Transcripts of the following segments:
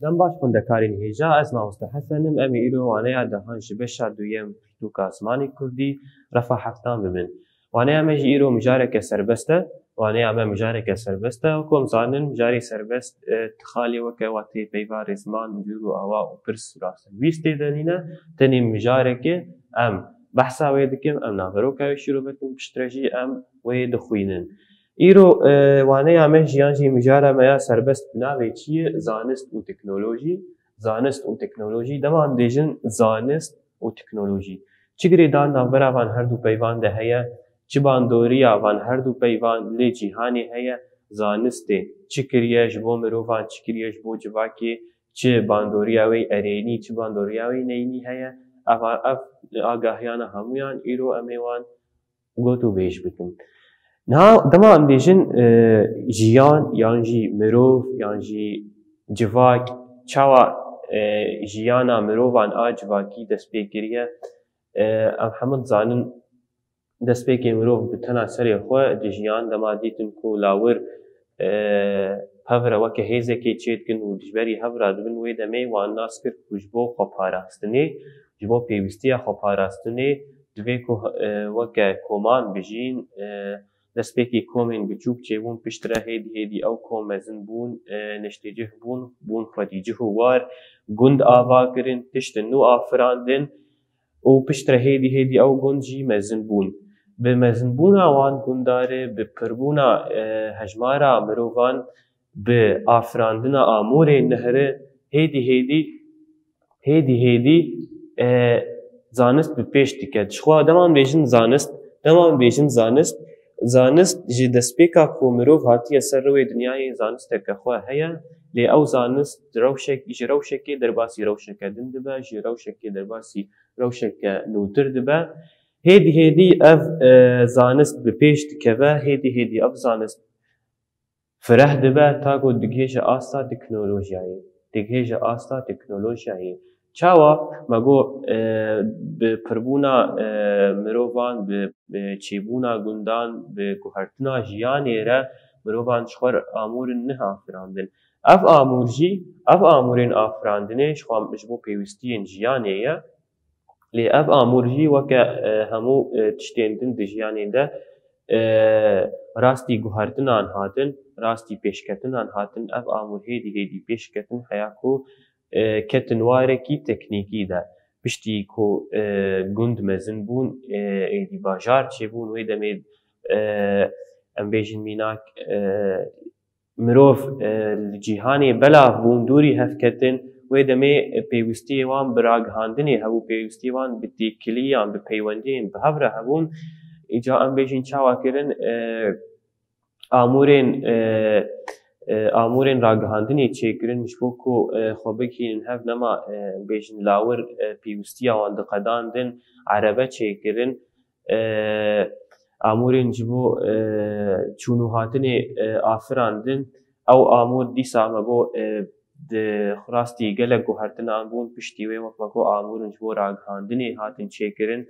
دەم باش خوێندەکارین هێژا ئەس مامۆستا حەسەنم ئەمی ئیرۆ وانەیە دەهەن ji beşa duyem pirtûka zimanê Kurdî refa heftan bibin. Waneya me jî îro mijareke serbest e, waneya me mijareke serbest e, wekû em zanin mijarê serbest tixalê weke wa tê peyva rêzman, cûr û awa û pirs û rastnivîs tê denîne, tenê mijarekê em behsa wê dikin, em naveroka wê şîrove bikin, piştre jî em wê dixwînin. Îro waneya me jiyan jî mijara me ya serbest bi navê çi ye? Zanist û teknolojî. Zanist û teknolojî dema em dêjin zanist û teknolojî. Çi girê dan navbera van her du peyvan de heye? Çi bandoriya van her du peyvan lê cîhanê heye? Zanistê çi kiriye ji bo mirovan, çi kiriye ji bo civakê, çi bandoriya wê erênî, çi bandoriya wê neynî heye? Ev agahiyana hemûyan îro em ê wan got û bêj bikin. Niha dema em dêjin jiyan yan jî mirov yan jî civak çawa jiyana mirovan a civakî dest pê kiriye. Em hemû dizanin destpêkê mirov bi tena serê xwe di jiyan dema dîtin ku lawir hevra weke hêzekê çê dikin û ji berî hevra dibin wê demê wan nas kir ku ji bo xweparastinê, ji bo pêwîstiya xweparastinê divê ku weke koman bijîn destpêkê komên biçûk çêbûn piştre hêdî hêdî ew kom mezin bûn, neştêcih bûn, bûn xwedîcih û war, gund ava kirin, tiştin nû afirandin û piştre hêdî hêdî ew gund jî mezin bûn. Bi mezinbûna wan gundarê, bi pirbûna hejmara mirovan, bi afirandina amûrên nihirê hêdî hêdî zanist bi pêş dike. Dişxwa dema em bêjin zanist, dema em bêjin zanist. Zanist ji destpêka ku mirov hatiye ser rewê dinyayê zanisteke xwe heye, lê ew zanist ji rewşekê derbasî rewşeke din dibe, ji rewşekê derbasî rewşeke nûtir dibe. Hêdî hêdî ev zanist bi pêş dikeve, hêdî hêdî ev zanist fireh dibe ta ku digihêje asta teknolojiyayê. Digihêje asta teknolojiyayê. Çawa me got bi pirbûna mirovan, bi çêbûna gundan, bi guhertina jiyanê re mirovan ji xwe amûrin niha afirandin. Ev amûr jî, ev amûrên afirandinê ji bo pêwîstiyên jiyanê ye. Lê ev amûr jî weke hemû tiştên din di jiyanê de rastî guhertinan hatin, rastî pêşketinan hatin, ev amûr hêdî hêdî pêşketin heya ku ketin warekî teknîkî de. Piştî ku gund mezin bûn, êdî bajar çêbûn wê demê em bêjin mînak mirov li cîhanê belav bûn, dûrî hevketin, wê demê pêwîstiyê wan bi ragihandinê hebû, pêwîstiyê wan bi têkiliyan, bi peywendiyên bi hev re hebûn. Îca em bêjin çawa kirin amûrên ragihandinê çêkirin ji bo ku xwe bigihînin hev nema bêjin lawir pêwîstiya wan diqedandin, erebe çêkirin, amûrên ji bo çûnûhatinê afirandin, ew amûr dîsa me got di rastî gelek guhertinan bûn, piştî wê wek me got amûrin ji bo ragihandinê hatin çêkirin.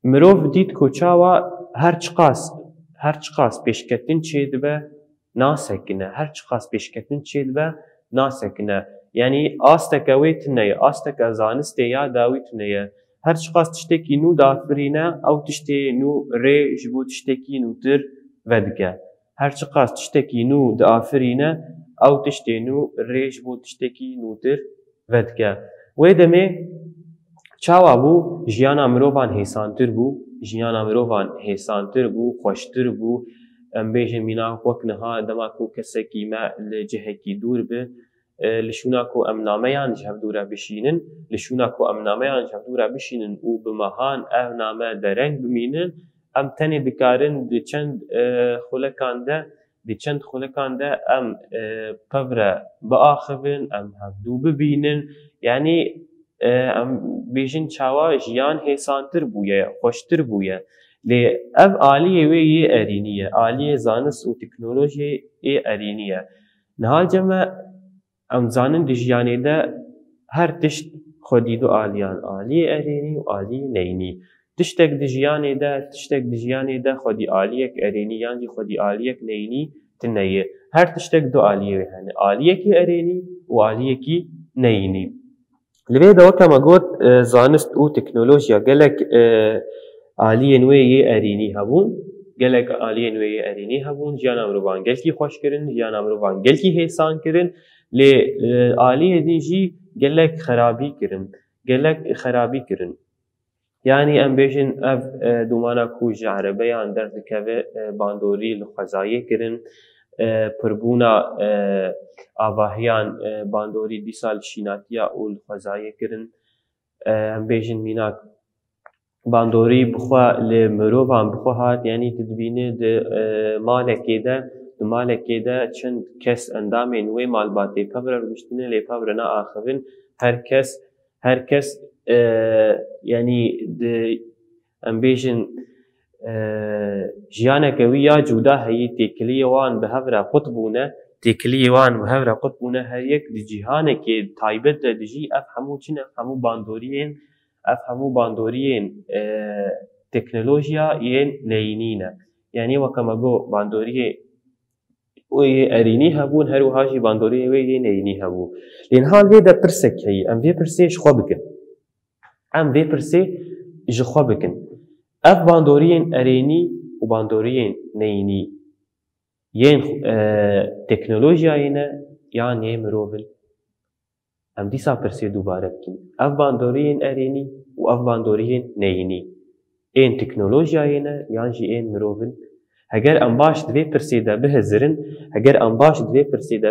Mirov dît ku çawa her çi qas pêşketin çê dibe nasekine, her çi qas pêşketin çê dibe nasekine. Yanî asteke wê tune ye, asteke zanistê ya dawî tune ye. Her çi qas tiştekî nû dafirîne, ew tiştê nû rê ji bo tiştekî nûtir vedike. Her çi qas tiştekî nû diafirîne, ew tiştê nû rê ji bo tiştekî nûtir vedike. Wê demê çawa bû jiyana mirovan hêsantir bû, jiyana mirovan hêsantir bû, xweştir bû. Em bêjin mînak wek niha dema ku kesekî me li cihekî dûr bi, li şûna ku em nameyan ji hev dûr re bişînin, li şûna ku em nameyan ji hev dûr re bişînin û bi mehan ev name dereng bimînin, em tenê dikarin di çend xulekan de em pev re biaxivin, em hevdû bibînin. Yanî em bêjin çawa jiyan hêsantir bûye, xweştir bûye. Lê ev aliyê wê yê erînî ye, aliyê zanist û teknolojiyê yê erînî ye. Niha ceme em zanin di jiyanê de her tişt xwedî du aliyan, aliyê erênî û aliyê neynî. Tiştek di jiyanê de xwedî aliyek erênî yan jî xwedî aliyek neynî tune ye. Her tiştek du aliyê hene. Aliyekî erênî û و عالیەکی نەینی. لەوێدەوە کەمە گوت زانست و تەکنۆلۆژیا gelek عالیە نوێیە ئەرینی هەبوون، gelek عالیە نوێیە ئەرینی هەبوون، ژیانە مرۆڤان gelkî خۆشکردن، ژیانە مرۆڤان gelkî هێسانکردن، لێ عالیە din jî gelek xerabî kirin. Yani em bêjin ev domana ku ji erebeyan derdikeve bandorî li xwezayê kirin, pirbûna avahiyan bandorî dîsa li şînatiya û li xwezayê kirin. Em bêjin mînak bandorî bixwe li mirovan bixwe hat, yanî tu dibînî di malekê de çend kes endamên wê malbatê pev re rûniştîne lê pev re neaxivin. Her kes yani em bêjin jiyaneke wî ya cuda heyî têkiliyê wan bi hev re qut bûne, her yek di cîhanekê taybet de dijî ev hemû çin ev hemû bandoriyên teknolojiya yên neyînî ne. Yani weke me got bandoriyê wê yê erînî hebûn, her wiha jî bandoriyê wê yê neyînî hebû. Lêniha li vê de pirsek heye, em vê pirsê ji xwe bikin. Ev bandoriyên erênî û bandoriyên neyînî yên teknolojiyayê ne yan yê mirovin? Em dîsa pirsê dubare bikin. Ev bandoriyên erênî û ev bandoriyên neyînî yên teknolojiyayê ne yan jî yên mirovin? Heger em baş di vê pirsê de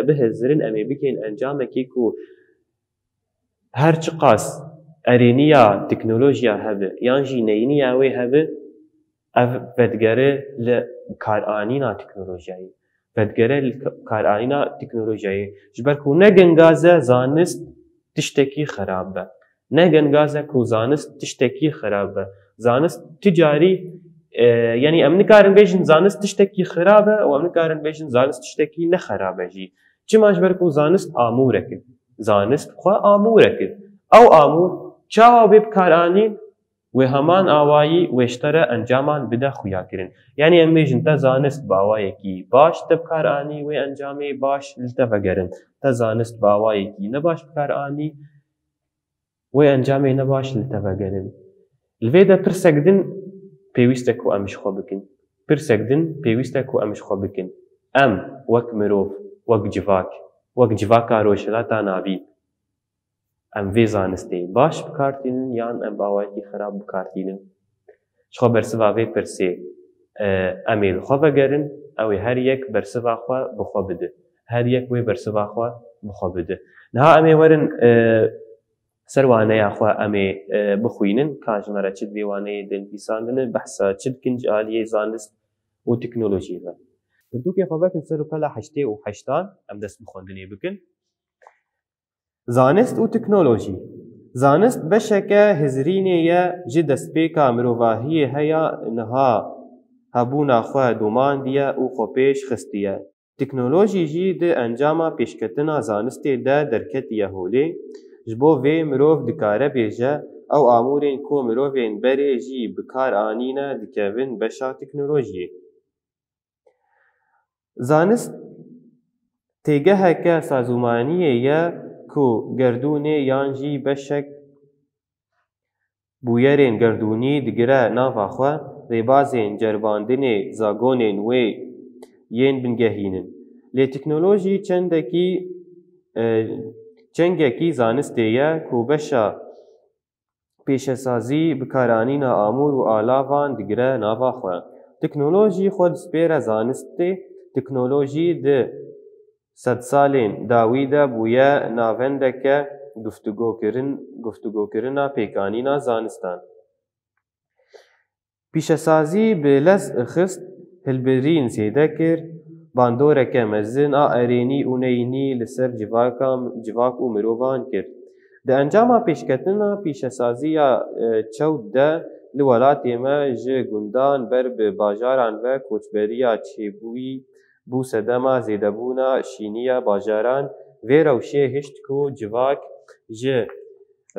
bihêzirin, em ê bikên encamekê ku her çi qas erêniya teknolojiya hebe yan jî neyîniya wê hebe, ev vedgere li karanîna teknolojiyayê. Ji ber ku ne gengaze zanist tiştekî xerab be. Ne gengaze ku zanist tiştekî xerab be. Zanist ticarî yani em nikarin bêjin zanist tiştekî xerab e û em nikarin bêjin zanist tiştekî nexerab e jî. Çima ji ber ku zanist amûrek e. Zanist xwe amûrek e. Ew amûr çawa wê bikaranîn wê heman awayî wêştere encaman bide xuyakirin. Yani em bêjin te zanist bi awayekî baş te bikaranî wê encamê baş li te vegerin. Te zanist bi awayekî nebaş bikaranî wê encamê nebaş li te vegerin. Li vê de pirsek din pêwîst e ku em ji xwe bikin. Em wek mirov, wek civaka rojhilata navî em vê zanistê baş bikartînin yan em bi awayekî xerab bikartînin? Ji xwe bersiva vê pirsê em ê li xwe vegerin, ew ê her yek bersiva xwe bi xwe bide. Her yek wê bersiva xwe bi xwe bide. Niha em ê werin ser waneya xwe em ê bixwînin, ka ji me re çi di vê waneyê de nivîsandine, behsa çi dikin ji aliyê zanist û teknolojiyê ve. Pirtûkê xwe vekin ser û pela heştê û heştan, em dest bi xwendinê bikin. Zanist û teknolojî. Zanist beşeke hizrînê ye ji destpêka mirovahiyê heya niha hebûna xwe domandiye û xwe pêş xistiye. Teknolojî jî di encama pêşketina zanistê de derketiye holê. Ji bo vê mirov dikare bêje ew amûrên ku mirovên berê jî bikar anîne dikevin beşa teknolojiyê. Zanist têgeheke sazûmaniyê ye ku gerdûnê yan jî beşek bûyerên gerdûnî digire nava xwe, rêbazên ceribandinê zagonên wê yên bingehînin. Lê teknolojî çengekî zanistê ye ku beşa pêşesazî bikaranîna amûr û alavan digire nava xwe. Teknolojî xwe dispêre zanistê. Teknolojî di sed salên dawî de bûye navendeke guftugokirina pêkanîna zanistan. Pêşesazî bi lez xist, hilbirîn zêde kir, bandoreke mezin a erênî û neyînî li ser civak û mirovan kir. Di encama pêşketina pêşesaziya çewt de li welatê me ji gundan ber bi bajaran ve koçberiya çêbûyî bû sedema zêdebûna şîniya bajaran, vê rewşê hişt ku civak ji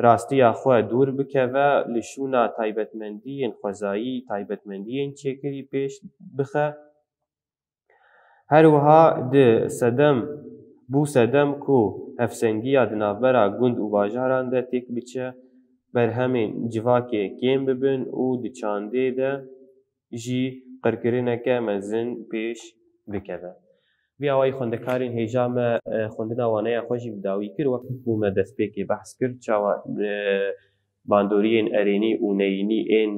rastiya xwe dûr bikeve, li şûna taybetmendiyên xwezayî taybetmendiyên çêkirî pêş bixe. Her wiha di sedem بوو سەدەم و هەفسەنگیە دناوبەرە گوند و باژاران de têk biçe, berhemên civakê kêm bibin û di çandê de jî qirkirineke mezin pêş bikeve. Vî awayî xwendekarên hêja me xwendina waneya xwe jî bi dawî kir wek ku me destpêkê behs kir çawa bandoriyên erênî û neyînî ên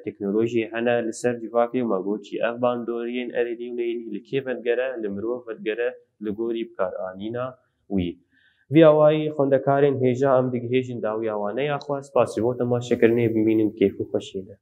teknolojiyê hene li ser civakê me goçî ev bandoriyên erênî û neyînî li kê vedgere, li mirov vedgere li gorî bikaranîna wî. Vî awayî xwendekarên hêja em digihêjin dawiya waneya xwe. Spasî bo te maşekirinê bimînin kêf û xweşiyê de.